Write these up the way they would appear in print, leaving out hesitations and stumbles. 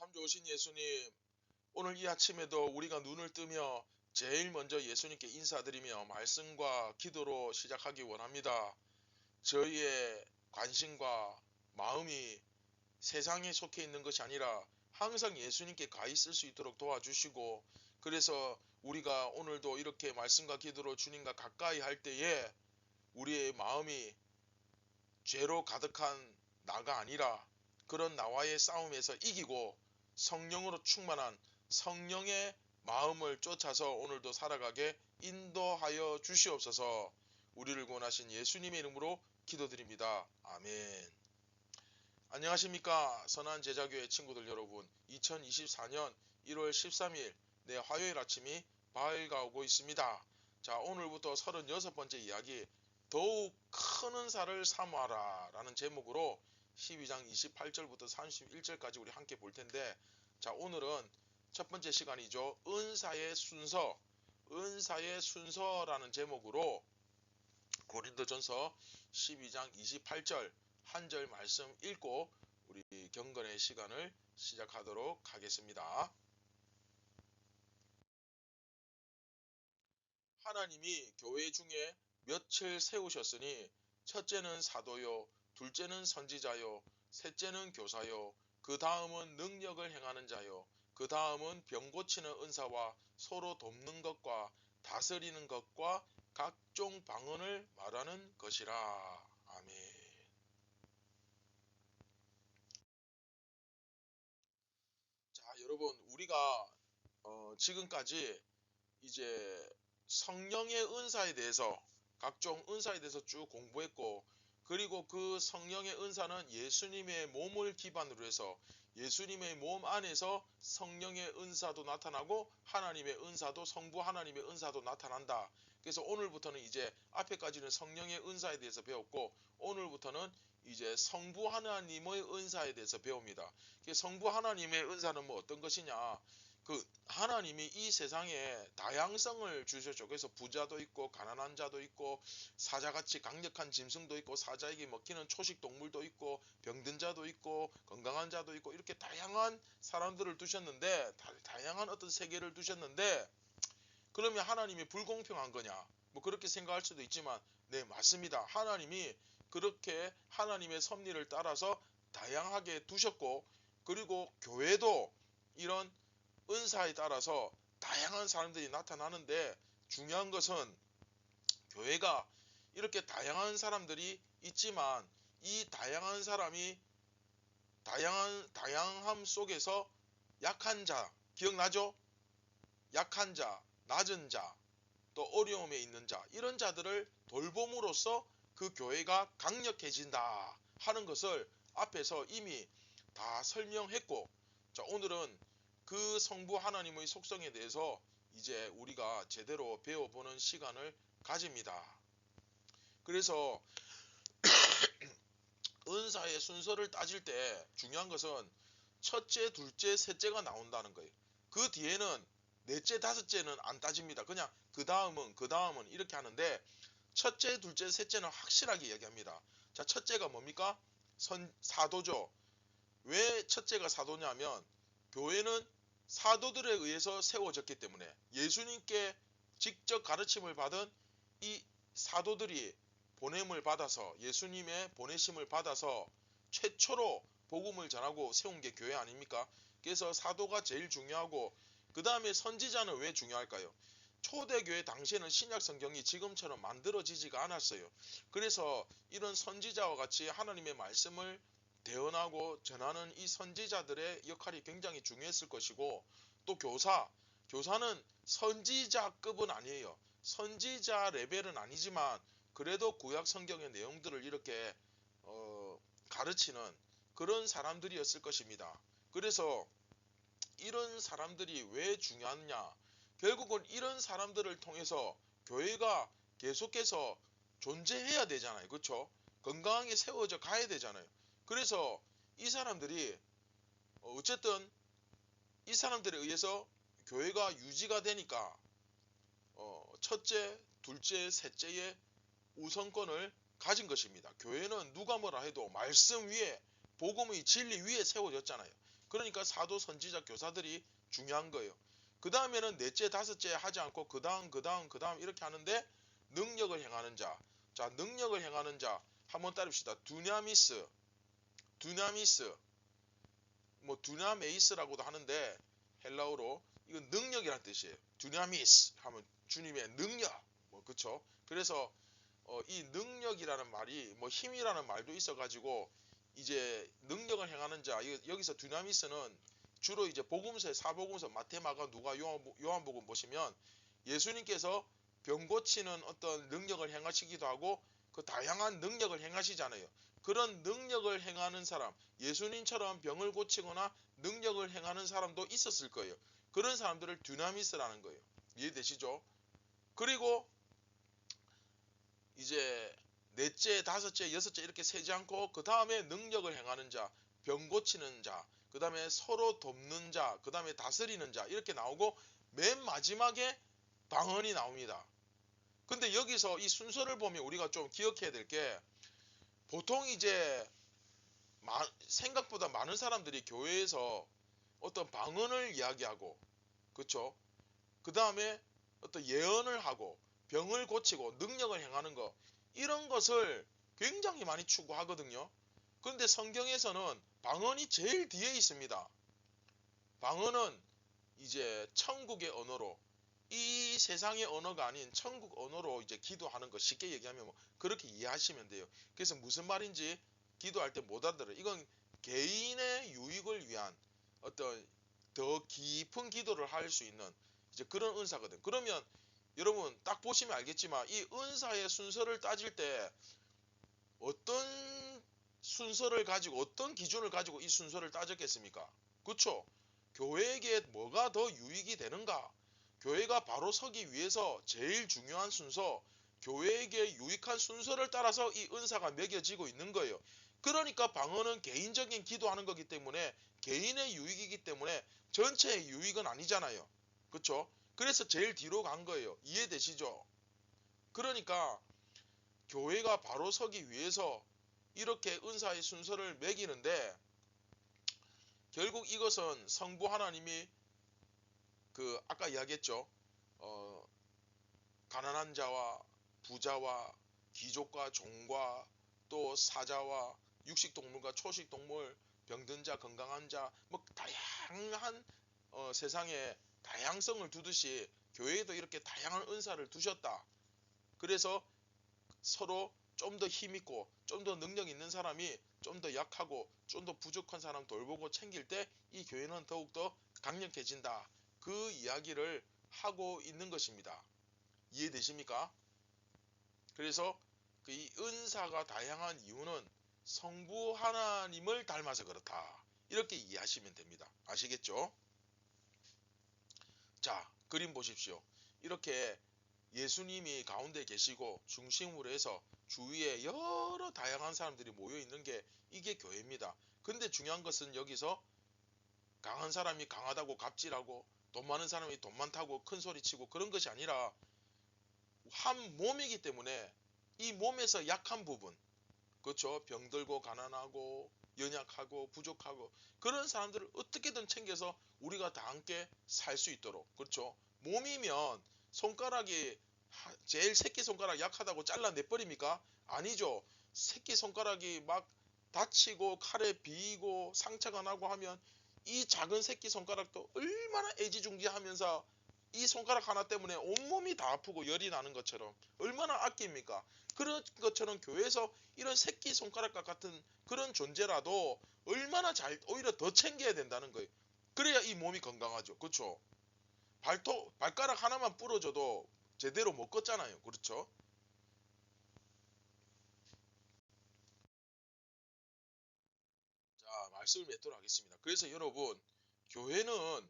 참 좋으신 예수님, 오늘 이 아침에도 우리가 눈을 뜨며 제일 먼저 예수님께 인사드리며 말씀과 기도로 시작하기 원합니다. 저희의 관심과 마음이 세상에 속해 있는 것이 아니라 항상 예수님께 가 있을 수 있도록 도와주시고, 그래서 우리가 오늘도 이렇게 말씀과 기도로 주님과 가까이 할 때에 우리의 마음이 죄로 가득한 나가 아니라 그런 나와의 싸움에서 이기고 성령으로 충만한 성령의 마음을 쫓아서 오늘도 살아가게 인도하여 주시옵소서. 우리를 구원하신 예수님의 이름으로 기도드립니다. 아멘. 안녕하십니까 선한 제자교회 친구들 여러분, 2024년 1월 13일 화요일 아침이 밝아오고 있습니다. 자, 오늘부터 36번째 이야기, 더욱 큰 은사를 사모하라 라는 제목으로 12장 28절부터 31절까지 우리 함께 볼 텐데, 자, 오늘은 첫 번째 시간이죠. 은사의 순서라는 제목으로 고린도전서 12장 28절 한 절 말씀 읽고 우리 경건의 시간을 시작하도록 하겠습니다. 하나님이 교회 중에 몇을 세우셨으니 첫째는 사도요, 둘째는 선지자요, 셋째는 교사요, 그 다음은 능력을 행하는 자요, 그 다음은 병 고치는 은사와 서로 돕는 것과 다스리는 것과 각종 방언을 말하는 것이라. 아멘. 자, 여러분, 우리가 지금까지 이제 성령의 은사에 대해서, 각종 은사에 대해서 쭉 공부했고, 그리고 그 성령의 은사는 예수님의 몸을 기반으로 해서 예수님의 몸 안에서 성령의 은사도 나타나고 하나님의 은사도, 성부 하나님의 은사도 나타난다. 그래서 오늘부터는 이제 앞에까지는 성령의 은사에 대해서 배웠고, 오늘부터는 이제 성부 하나님의 은사에 대해서 배웁니다. 성부 하나님의 은사는 뭐 어떤 것이냐, 그 하나님이 이 세상에 다양성을 주셨죠. 그래서 부자도 있고 가난한 자도 있고 사자같이 강력한 짐승도 있고 사자에게 먹히는 초식 동물도 있고 병든 자도 있고 건강한 자도 있고, 이렇게 다양한 사람들을 두셨는데, 다양한 어떤 세계를 두셨는데, 그러면 하나님이 불공평한 거냐, 뭐 그렇게 생각할 수도 있지만, 네, 맞습니다. 하나님이 그렇게 하나님의 섭리를 따라서 다양하게 두셨고, 그리고 교회도 이런 은사에 따라서 다양한 사람들이 나타나는데, 중요한 것은 교회가 이렇게 다양한 사람들이 있지만 이 다양한 사람이 다양함 속에서 약한 자, 기억나죠? 약한 자, 낮은 자, 또 어려움에 있는 자, 이런 자들을 돌봄으로써 그 교회가 강력해진다 하는 것을 앞에서 이미 다 설명했고, 자, 오늘은 그 성부 하나님의 속성에 대해서 이제 우리가 제대로 배워보는 시간을 가집니다. 그래서 은사의 순서를 따질 때 중요한 것은 첫째, 둘째, 셋째가 나온다는 거예요. 그 뒤에는 넷째, 다섯째는 안 따집니다. 그냥 그 다음은 이렇게 하는데, 첫째, 둘째, 셋째는 확실하게 얘기합니다. 자, 첫째가 뭡니까? 사도죠. 왜 첫째가 사도냐면, 교회는 사도들에 의해서 세워졌기 때문에, 예수님께 직접 가르침을 받은 이 사도들이 보냄을 받아서, 예수님의 보내심을 받아서 최초로 복음을 전하고 세운 게 교회 아닙니까? 그래서 사도가 제일 중요하고, 그 다음에 선지자는 왜 중요할까요? 초대교회 당시에는 신약 성경이 지금처럼 만들어지지가 않았어요. 그래서 이런 선지자와 같이 하나님의 말씀을 대언하고 전하는 이 선지자들의 역할이 굉장히 중요했을 것이고, 또 교사는 선지자급은 아니에요. 선지자 레벨은 아니지만 그래도 구약 성경의 내용들을 이렇게 가르치는 그런 사람들이었을 것입니다. 그래서 이런 사람들이 왜 중요하냐, 결국은 이런 사람들을 통해서 교회가 계속해서 존재해야 되잖아요. 그렇죠? 건강하게 세워져 가야 되잖아요. 그래서 이 사람들이 어쨌든 이 사람들에 의해서 교회가 유지가 되니까 첫째, 둘째, 셋째의 우선권을 가진 것입니다. 교회는 누가 뭐라 해도 말씀 위에, 복음의 진리 위에 세워졌잖아요. 그러니까 사도, 선지자, 교사들이 중요한 거예요. 그 다음에는 넷째, 다섯째 하지 않고 그 다음 이렇게 하는데 능력을 행하는 자. 자, 능력을 행하는 자 한번 따릅시다. 두냐미스, 뭐 두냐메이스라고도 하는데 헬라어로 이건 능력이란 뜻이에요. 두냐미스 하면 주님의 능력, 뭐 그쵸? 그래서 이 능력이라는 말이 뭐 힘이라는 말도 있어가지고 이제 능력을 행하는 자, 여기서 두나미스는 주로 이제 복음서에 사복음서 마태, 마가, 누가, 요한복음 보시면 예수님께서 병 고치는 어떤 능력을 행하시기도 하고 그 다양한 능력을 행하시잖아요. 그런 능력을 행하는 사람, 예수님처럼 병을 고치거나 능력을 행하는 사람도 있었을 거예요. 그런 사람들을 두나미스라는 거예요. 이해되시죠? 그리고 이제 넷째, 다섯째, 여섯째 이렇게 세지 않고 그 다음에 능력을 행하는 자, 병 고치는 자, 그 다음에 서로 돕는 자, 그 다음에 다스리는 자 이렇게 나오고 맨 마지막에 방언이 나옵니다. 근데 여기서 이 순서를 보면 우리가 좀 기억해야 될 게 보통 이제 생각보다 많은 사람들이 교회에서 어떤 방언을 이야기하고 그쵸? 그 다음에 어떤 예언을 하고 병을 고치고 능력을 행하는 것 이런 것을 굉장히 많이 추구하거든요. 그런데 성경에서는 방언이 제일 뒤에 있습니다. 방언은 이제 천국의 언어로 이 세상의 언어가 아닌 천국 언어로 이제 기도하는 것 쉽게 얘기하면 뭐 그렇게 이해하시면 돼요. 그래서 무슨 말인지 기도할 때 못 알아들어요. 이건 개인의 유익을 위한 어떤 더 깊은 기도를 할 수 있는 이제 그런 은사거든. 그러면 여러분 딱 보시면 알겠지만 이 은사의 순서를 따질 때 어떤 순서를 가지고 어떤 기준을 가지고 이 순서를 따졌겠습니까? 그렇죠? 교회에게 뭐가 더 유익이 되는가? 교회가 바로 서기 위해서 제일 중요한 순서, 교회에게 유익한 순서를 따라서 이 은사가 매겨지고 있는 거예요. 그러니까 방언은 개인적인 기도하는 거기 때문에 개인의 유익이기 때문에 전체의 유익은 아니잖아요. 그렇죠? 그래서 제일 뒤로 간 거예요. 이해되시죠? 그러니까 교회가 바로 서기 위해서 이렇게 은사의 순서를 매기는데 결국 이것은 성부 하나님이 그 아까 이야기했죠. 어, 가난한 자와 부자와 귀족과 종과 또 사자와 육식동물과 초식동물, 병든 자, 건강한 자, 뭐 다양한 세상에 다양성을 두듯이 교회에도 이렇게 다양한 은사를 두셨다. 그래서 서로 좀 더 힘있고 좀 더 능력 있는 사람이 좀 더 약하고 좀 더 부족한 사람 돌보고 챙길 때 이 교회는 더욱더 강력해진다. 그 이야기를 하고 있는 것입니다. 이해되십니까? 그래서 그 이 은사가 다양한 이유는 성부 하나님을 닮아서 그렇다. 이렇게 이해하시면 됩니다. 아시겠죠? 자, 그림 보십시오. 이렇게 예수님이 가운데 계시고 중심으로 해서 주위에 여러 다양한 사람들이 모여 있는 게 이게 교회입니다. 근데 중요한 것은 여기서 강한 사람이 강하다고 갑질하고 돈 많은 사람이 돈 많다고 큰 소리 치고 그런 것이 아니라 한 몸이기 때문에 이 몸에서 약한 부분, 그렇죠? 병들고 가난하고 연약하고 부족하고 그런 사람들을 어떻게든 챙겨서 우리가 다 함께 살 수 있도록, 그렇죠? 몸이면 손가락이 제일 새끼손가락 약하다고 잘라내버립니까? 아니죠. 새끼손가락이 막 다치고 칼에 비이고 상처가 나고 하면 이 작은 새끼손가락도 얼마나 애지중지하면서 이 손가락 하나 때문에 온몸이 다 아프고 열이 나는 것처럼 얼마나 아낍니까? 그런 것처럼 교회에서 이런 새끼손가락과 같은 그런 존재라도 얼마나 잘 오히려 더 챙겨야 된다는 거예요. 그래야 이 몸이 건강하죠. 그렇죠? 발가락 하나만 부러져도 제대로 못 걷잖아요. 그렇죠? 자, 말씀을 맺도록 하겠습니다. 그래서 여러분, 교회는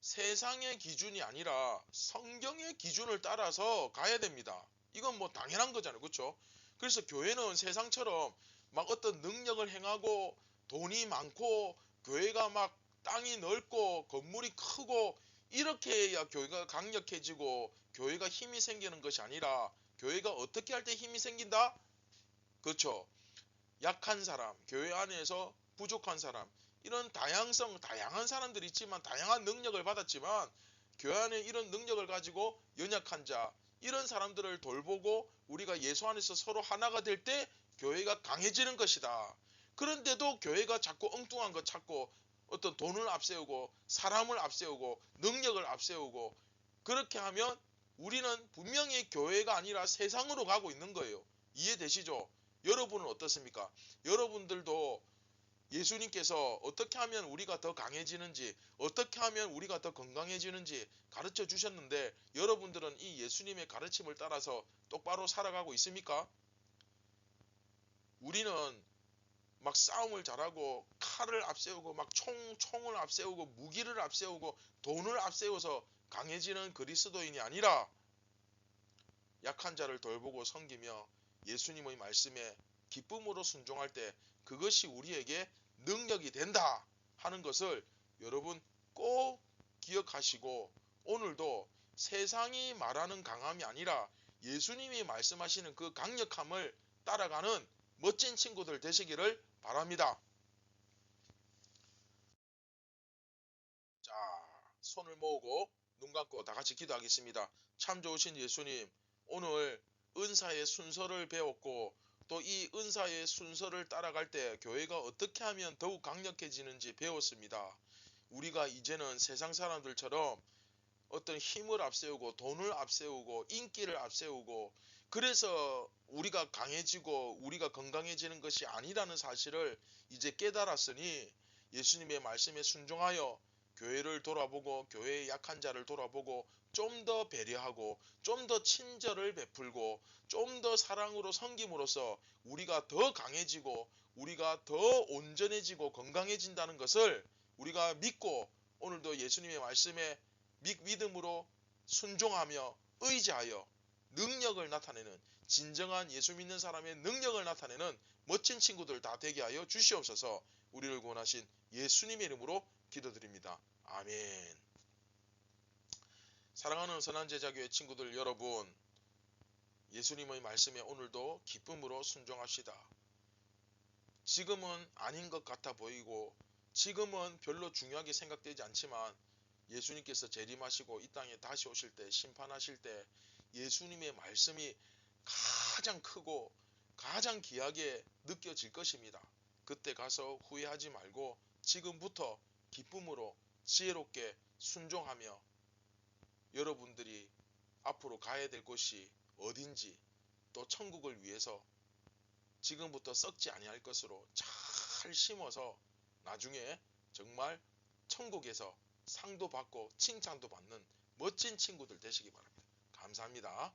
세상의 기준이 아니라 성경의 기준을 따라서 가야 됩니다. 이건 뭐 당연한 거잖아요. 그렇죠? 그래서 교회는 세상처럼 막 어떤 능력을 행하고 돈이 많고 교회가 막 땅이 넓고 건물이 크고 이렇게 해야 교회가 강력해지고 교회가 힘이 생기는 것이 아니라 교회가 어떻게 할 때 힘이 생긴다? 그렇죠. 약한 사람, 교회 안에서 부족한 사람, 이런 다양성, 다양한 사람들이 있지만 다양한 능력을 받았지만 교회 안에 이런 능력을 가지고 연약한 자, 이런 사람들을 돌보고 우리가 예수 안에서 서로 하나가 될 때 교회가 강해지는 것이다. 그런데도 교회가 자꾸 엉뚱한 거 찾고 어떤 돈을 앞세우고 사람을 앞세우고 능력을 앞세우고 그렇게 하면 우리는 분명히 교회가 아니라 세상으로 가고 있는 거예요. 이해되시죠? 여러분은 어떻습니까? 여러분들도 예수님께서 어떻게 하면 우리가 더 강해지는지, 어떻게 하면 우리가 더 건강해지는지 가르쳐 주셨는데 여러분들은 이 예수님의 가르침을 따라서 똑바로 살아가고 있습니까? 우리는 막 싸움을 잘하고 칼을 앞세우고 막 총을 앞세우고 무기를 앞세우고 돈을 앞세워서 강해지는 그리스도인이 아니라 약한 자를 돌보고 섬기며 예수님의 말씀에 기쁨으로 순종할 때 그것이 우리에게 능력이 된다 하는 것을 여러분 꼭 기억하시고 오늘도 세상이 말하는 강함이 아니라 예수님이 말씀하시는 그 강력함을 따라가는 멋진 친구들 되시기를 바랍니다. 자, 손을 모으고 눈 감고 다 같이 기도하겠습니다. 참 좋으신 예수님, 오늘 은사의 순서를 배웠고 또 이 은사의 순서를 따라갈 때 교회가 어떻게 하면 더욱 강력해지는지 배웠습니다. 우리가 이제는 세상 사람들처럼 어떤 힘을 앞세우고 돈을 앞세우고 인기를 앞세우고 그래서 우리가 강해지고 우리가 건강해지는 것이 아니라는 사실을 이제 깨달았으니 예수님의 말씀에 순종하여 교회를 돌아보고 교회의 약한 자를 돌아보고 좀 더 배려하고 좀 더 친절을 베풀고 좀 더 사랑으로 섬김으로써 우리가 더 강해지고 우리가 더 온전해지고 건강해진다는 것을 우리가 믿고 오늘도 예수님의 말씀에 믿음으로 순종하며 의지하여 능력을 나타내는 진정한 예수 믿는 사람의 능력을 나타내는 멋진 친구들 다 되게 하여 주시옵소서. 우리를 구원하신 예수님의 이름으로 기도드립니다. 아멘. 사랑하는 선한제자교회 친구들 여러분, 예수님의 말씀에 오늘도 기쁨으로 순종합시다. 지금은 아닌 것 같아 보이고 지금은 별로 중요하게 생각되지 않지만 예수님께서 재림하시고 이 땅에 다시 오실 때 심판하실 때 예수님의 말씀이 가장 크고 가장 귀하게 느껴질 것입니다. 그때 가서 후회하지 말고 지금부터 기쁨으로 지혜롭게 순종하며 여러분들이 앞으로 가야 될 곳이 어딘지 또 천국을 위해서 지금부터 썩지 아니할 것으로 잘 심어서 나중에 정말 천국에서 상도 받고 칭찬도 받는 멋진 친구들 되시기 바랍니다. 감사합니다.